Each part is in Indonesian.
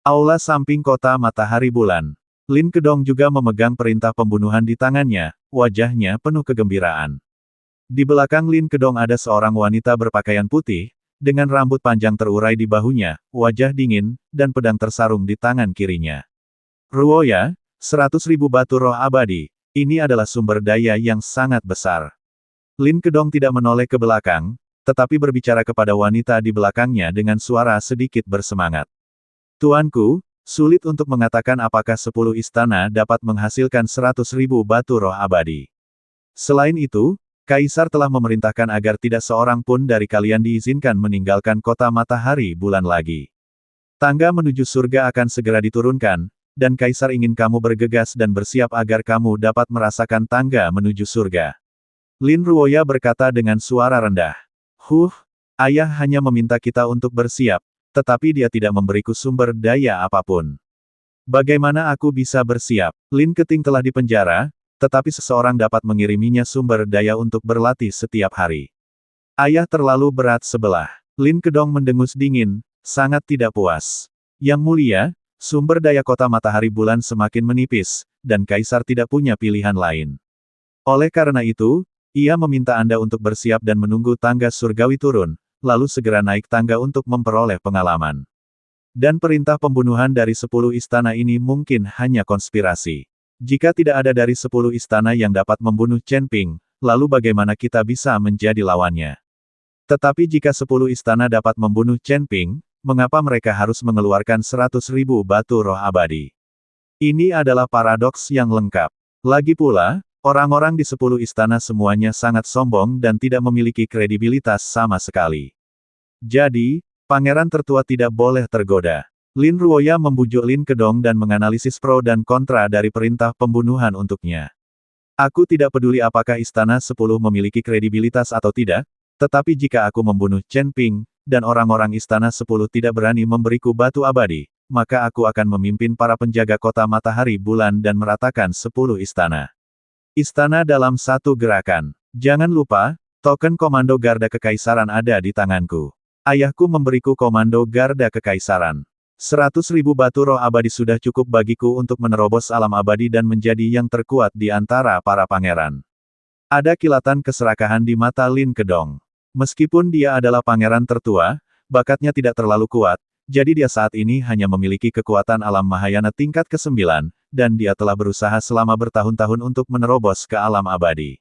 Aula samping kota Matahari Bulan. Lin Kedong juga memegang perintah pembunuhan di tangannya, wajahnya penuh kegembiraan. Di belakang Lin Kedong ada seorang wanita berpakaian putih, dengan rambut panjang terurai di bahunya, wajah dingin, dan pedang tersarung di tangan kirinya. Ruoya, 100.000 batu roh abadi, ini adalah sumber daya yang sangat besar. Lin Kedong tidak menoleh ke belakang, tetapi berbicara kepada wanita di belakangnya dengan suara sedikit bersemangat. Tuanku, sulit untuk mengatakan apakah 10 istana dapat menghasilkan 100.000 batu roh abadi. Selain itu, Kaisar telah memerintahkan agar tidak seorang pun dari kalian diizinkan meninggalkan kota Matahari Bulan lagi. Tangga menuju surga akan segera diturunkan, dan Kaisar ingin kamu bergegas dan bersiap agar kamu dapat merasakan tangga menuju surga. Lin Ruoya berkata dengan suara rendah. Ayah hanya meminta kita untuk bersiap, tetapi dia tidak memberiku sumber daya apapun. Bagaimana aku bisa bersiap? Lin Keting telah dipenjara, tetapi seseorang dapat mengiriminya sumber daya untuk berlatih setiap hari. Ayah terlalu berat sebelah. Lin Kedong mendengus dingin, sangat tidak puas. Yang mulia, sumber daya kota Matahari Bulan semakin menipis, dan Kaisar tidak punya pilihan lain. Oleh karena itu, ia meminta Anda untuk bersiap dan menunggu tangga surgawi turun, lalu segera naik tangga untuk memperoleh pengalaman. Dan perintah pembunuhan dari 10 istana ini mungkin hanya konspirasi. Jika tidak ada dari 10 istana yang dapat membunuh Chen Ping, lalu bagaimana kita bisa menjadi lawannya? Tetapi jika 10 istana dapat membunuh Chen Ping, mengapa mereka harus mengeluarkan 100.000 batu roh abadi? Ini adalah paradoks yang lengkap. Lagi pula, orang-orang di 10 istana semuanya sangat sombong dan tidak memiliki kredibilitas sama sekali. Jadi, pangeran tertua tidak boleh tergoda. Lin Ruoya membujuk Lin Kedong dan menganalisis pro dan kontra dari perintah pembunuhan untuknya. Aku tidak peduli apakah istana 10 memiliki kredibilitas atau tidak, tetapi jika aku membunuh Chen Ping, dan orang-orang istana 10 tidak berani memberiku batu abadi, maka aku akan memimpin para penjaga kota Matahari Bulan dan meratakan 10 istana. Istana dalam satu gerakan. Jangan lupa, token komando Garda Kekaisaran ada di tanganku. Ayahku memberiku komando Garda Kekaisaran. 100.000 batu roh abadi sudah cukup bagiku untuk menerobos alam abadi dan menjadi yang terkuat di antara para pangeran. Ada kilatan keserakahan di mata Lin Kedong. Meskipun dia adalah pangeran tertua, bakatnya tidak terlalu kuat, jadi dia saat ini hanya memiliki kekuatan alam Mahayana tingkat ke-9, dan dia telah berusaha selama bertahun-tahun untuk menerobos ke alam abadi.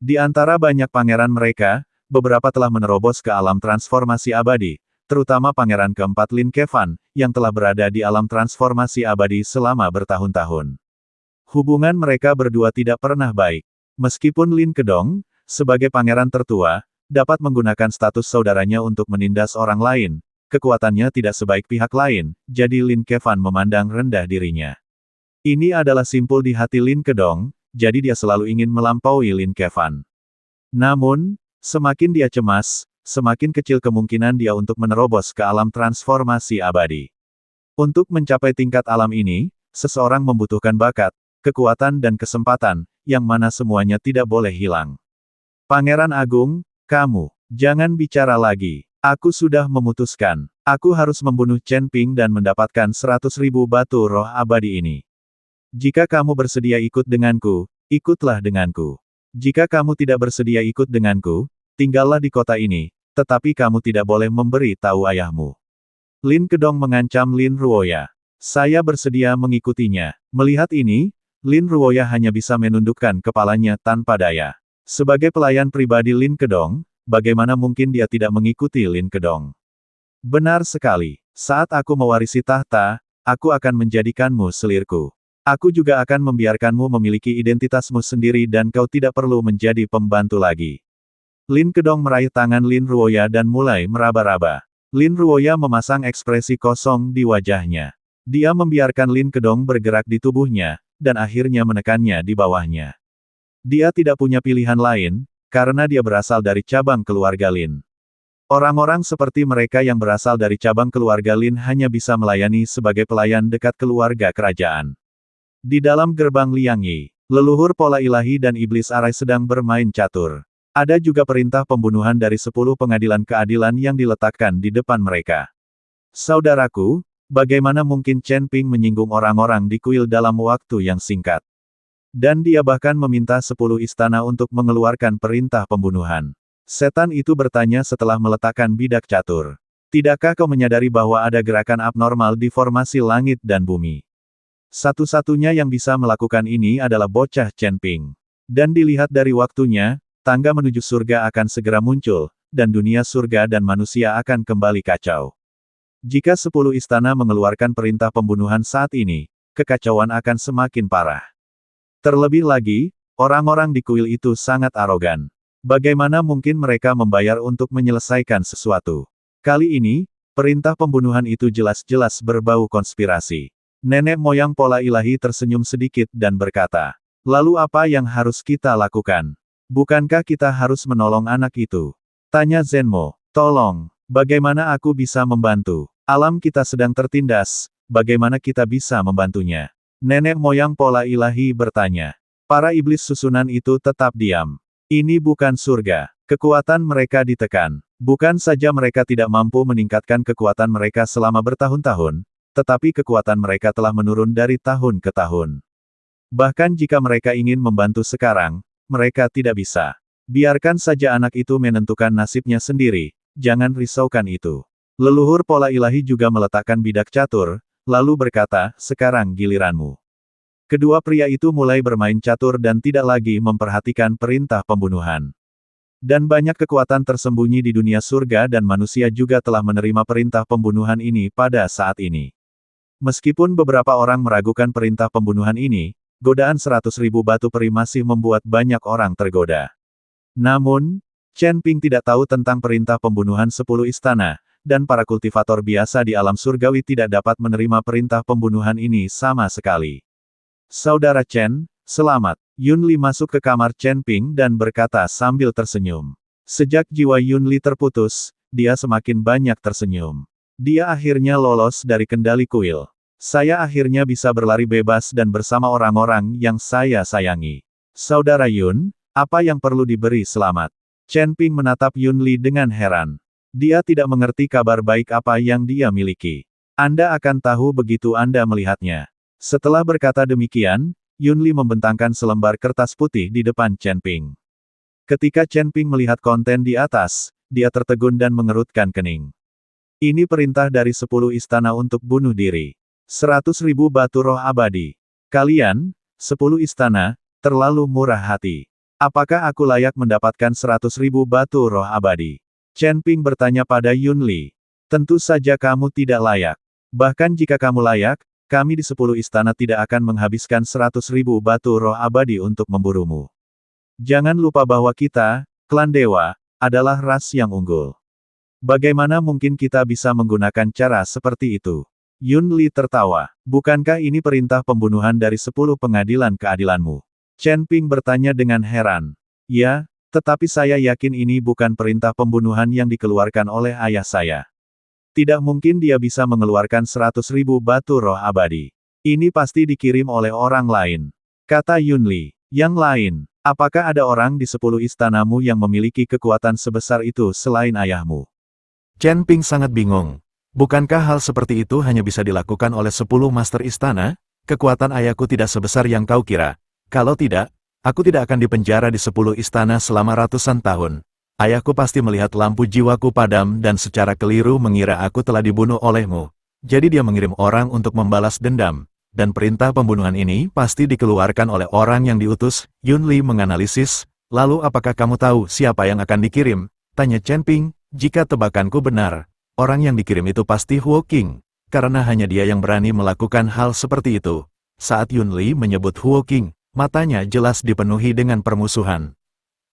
Di antara banyak pangeran mereka, beberapa telah menerobos ke alam transformasi abadi, terutama pangeran keempat Lin Kevan, yang telah berada di alam transformasi abadi selama bertahun-tahun. Hubungan mereka berdua tidak pernah baik. Meskipun Lin Kedong, sebagai pangeran tertua, dapat menggunakan status saudaranya untuk menindas orang lain, kekuatannya tidak sebaik pihak lain, jadi Lin Kevan memandang rendah dirinya. Ini adalah simpul di hati Lin Kedong, jadi dia selalu ingin melampaui Lin Kevan. Namun, semakin dia cemas, semakin kecil kemungkinan dia untuk menerobos ke alam transformasi abadi. Untuk mencapai tingkat alam ini, seseorang membutuhkan bakat, kekuatan dan kesempatan, yang mana semuanya tidak boleh hilang. Pangeran Agung, kamu, jangan bicara lagi. Aku sudah memutuskan. Aku harus membunuh Chen Ping dan mendapatkan 100.000 batu roh abadi ini. Jika kamu bersedia ikut denganku, ikutlah denganku. Jika kamu tidak bersedia ikut denganku, tinggallah di kota ini, tetapi kamu tidak boleh memberi tahu ayahmu. Lin Kedong mengancam Lin Ruoya. Saya bersedia mengikutinya. Melihat ini, Lin Ruoya hanya bisa menundukkan kepalanya tanpa daya. Sebagai pelayan pribadi Lin Kedong, bagaimana mungkin dia tidak mengikuti Lin Kedong? Benar sekali. Saat aku mewarisi tahta, aku akan menjadikanmu selirku. Aku juga akan membiarkanmu memiliki identitasmu sendiri dan kau tidak perlu menjadi pembantu lagi. Lin Kedong meraih tangan Lin Ruoya dan mulai meraba-raba. Lin Ruoya memasang ekspresi kosong di wajahnya. Dia membiarkan Lin Kedong bergerak di tubuhnya, dan akhirnya menekannya di bawahnya. Dia tidak punya pilihan lain, karena dia berasal dari cabang keluarga Lin. Orang-orang seperti mereka yang berasal dari cabang keluarga Lin hanya bisa melayani sebagai pelayan dekat keluarga kerajaan. Di dalam gerbang Liang Yi, leluhur pola ilahi dan iblis arai sedang bermain catur. Ada juga perintah pembunuhan dari 10 pengadilan keadilan yang diletakkan di depan mereka. Saudaraku, Bagaimana mungkin Chen Ping menyinggung orang-orang di kuil dalam waktu yang singkat? Dan dia bahkan meminta 10 istana untuk mengeluarkan perintah pembunuhan. Setan itu bertanya setelah meletakkan bidak catur. Tidakkah kau menyadari bahwa ada gerakan abnormal di formasi langit dan bumi? Satu-satunya yang bisa melakukan ini adalah bocah Chen Ping. Dan dilihat dari waktunya, tangga menuju surga akan segera muncul, dan dunia surga dan manusia akan kembali kacau. Jika 10 istana mengeluarkan perintah pembunuhan saat ini, kekacauan akan semakin parah. Terlebih lagi, orang-orang di kuil itu sangat arogan. Bagaimana mungkin mereka membayar untuk menyelesaikan sesuatu? Kali ini, perintah pembunuhan itu jelas-jelas berbau konspirasi. Nenek moyang pola ilahi tersenyum sedikit dan berkata, "Lalu apa yang harus kita lakukan? Bukankah kita harus menolong anak itu?" Tanya Zenmo. "Tolong, bagaimana aku bisa membantu? Alam kita sedang tertindas, bagaimana kita bisa membantunya?" Nenek moyang pola ilahi bertanya. Para iblis susunan itu tetap diam. Ini bukan surga. Kekuatan mereka ditekan. Bukan saja mereka tidak mampu meningkatkan kekuatan mereka selama bertahun-tahun, tetapi kekuatan mereka telah menurun dari tahun ke tahun. Bahkan jika mereka ingin membantu sekarang, mereka tidak bisa. Biarkan saja anak itu menentukan nasibnya sendiri, jangan risaukan itu. Leluhur pola ilahi juga meletakkan bidak catur, lalu berkata, "Sekarang giliranmu." Kedua pria itu mulai bermain catur dan tidak lagi memperhatikan perintah pembunuhan. Dan banyak kekuatan tersembunyi di dunia surga dan manusia juga telah menerima perintah pembunuhan ini pada saat ini. Meskipun beberapa orang meragukan perintah pembunuhan ini, godaan 100.000 batu peri masih membuat banyak orang tergoda. Namun, Chen Ping tidak tahu tentang perintah pembunuhan 10 istana, dan para kultivator biasa di alam surgawi tidak dapat menerima perintah pembunuhan ini sama sekali. "Saudara Chen, selamat." Yun Li masuk ke kamar Chen Ping dan berkata sambil tersenyum. Sejak jiwa Yun Li terputus, dia semakin banyak tersenyum. Dia akhirnya lolos dari kendali kuil. Saya akhirnya bisa berlari bebas dan bersama orang-orang yang saya sayangi. Saudara Yun, apa yang perlu diberi selamat? Chen Ping menatap Yun Li dengan heran. Dia tidak mengerti kabar baik apa yang dia miliki. Anda akan tahu begitu Anda melihatnya. Setelah berkata demikian, Yun Li membentangkan selembar kertas putih di depan Chen Ping. Ketika Chen Ping melihat konten di atas, dia tertegun dan mengerutkan kening. Ini perintah dari 10 istana untuk bunuh diri. 100.000 batu roh abadi. Kalian, 10 istana, terlalu murah hati. Apakah aku layak mendapatkan 100.000 batu roh abadi? Chen Ping bertanya pada Yun Li. Tentu saja kamu tidak layak. Bahkan jika kamu layak, kami di 10 istana tidak akan menghabiskan 100.000 batu roh abadi untuk memburumu. Jangan lupa bahwa kita, klan dewa, adalah ras yang unggul. Bagaimana mungkin kita bisa menggunakan cara seperti itu? Yun Li tertawa. Bukankah ini perintah pembunuhan dari 10 pengadilan keadilanmu? Chen Ping bertanya dengan heran. Ya, tetapi saya yakin ini bukan perintah pembunuhan yang dikeluarkan oleh ayah saya. Tidak mungkin dia bisa mengeluarkan 100.000 batu roh abadi. Ini pasti dikirim oleh orang lain. Kata Yun Li. Yang lain, apakah ada orang di 10 istanamu yang memiliki kekuatan sebesar itu selain ayahmu? Chen Ping sangat bingung. Bukankah hal seperti itu hanya bisa dilakukan oleh 10 master istana? Kekuatan ayahku tidak sebesar yang kau kira. Kalau tidak, aku tidak akan dipenjara di 10 istana selama ratusan tahun. Ayahku pasti melihat lampu jiwaku padam dan secara keliru mengira aku telah dibunuh olehmu. Jadi dia mengirim orang untuk membalas dendam. Dan perintah pembunuhan ini pasti dikeluarkan oleh orang yang diutus. Yun Li menganalisis. Lalu apakah kamu tahu siapa yang akan dikirim? Tanya Chen Ping. Jika tebakanku benar, orang yang dikirim itu pasti Huo Qing. Karena hanya dia yang berani melakukan hal seperti itu. Saat Yun Li menyebut Huo Qing, matanya jelas dipenuhi dengan permusuhan.